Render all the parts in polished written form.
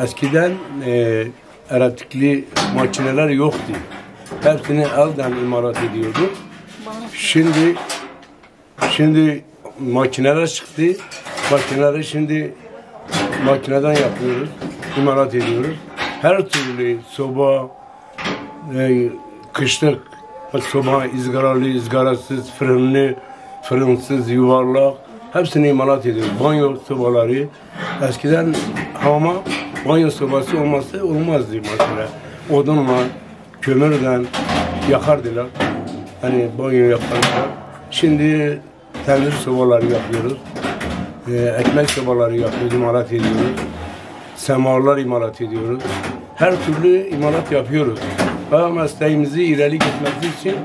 Eskiden elektrikli makineler yoktu. Hepsini elden imalat ediyorduk. Şimdi makineler çıktı. Makineleri şimdi makineden yapıyoruz, imalat ediyoruz. Her türlü soba, kışlık soba, ızgaralı, ızgarasız, fırınlı, fırınsız, yuvarlak, hepsini imalat ediyoruz. Banyo sobaları, eskiden ama banyo sobası olmazsa olmazdı mesela. Odunla, kömürden yakardılar. Hani banyo yaparlar. Şimdi tendir sobaları yapıyoruz. Ekmek sobaları yapıyoruz, imalat ediyoruz. Semalar imalat ediyoruz. Her türlü imalat yapıyoruz. Ve mesleğimizi ileri gitmesi için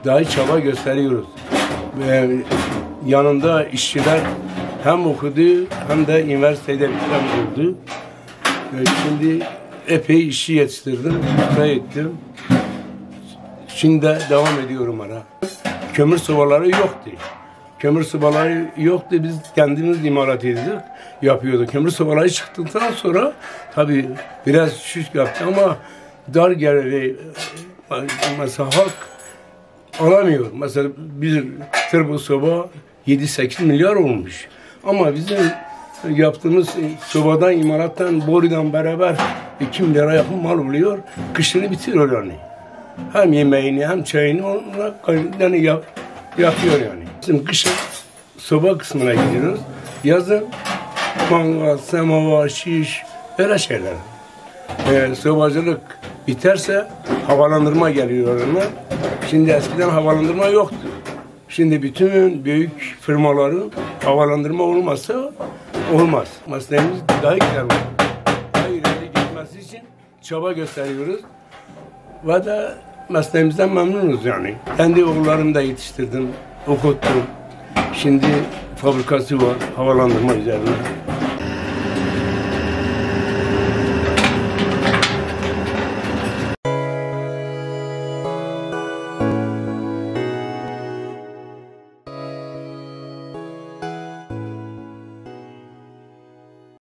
daha çaba gösteriyoruz. Yanında işçiler hem okudu hem de üniversitede bitiren oldu. Şimdi epey işçi yetiştirdim, ettim. Şimdi de devam ediyorum ara. Kömür sobaları yoktu. Kömür sobaları yoktu, biz kendimiz imalat ediyorduk, yapıyorduk. Kömür sobaları çıktıktan sonra tabii biraz şiş yaptı ama dar geliri, mesela halk alamıyor. Mesela bir turbo soba 7-8 milyar olmuş. Ama bizim yaptığımız sobadan, imalattan, borudan beraber 2 milyara yakın mal oluyor. Kışını bitiriyor yani. Hem yemeğini hem çayını onunla yani yapıyor yani. Bizim kışın soba kısmına gidiyoruz. Yazın mangal, semavar, şiş, böyle şeyler. Sobacılık biterse havalandırma geliyor ona. Şimdi eskiden havalandırma yoktu. Şimdi bütün büyük firmaların havalandırma olmazsa olmaz. Mesleğimiz daha güzel olur. Daha ileri gitmesi için çaba gösteriyoruz. Ve de mesleğimizden memnunuz yani. Kendi oğullarımı da yetiştirdim, okuttum. Şimdi fabrikası var, havalandırma üzerine.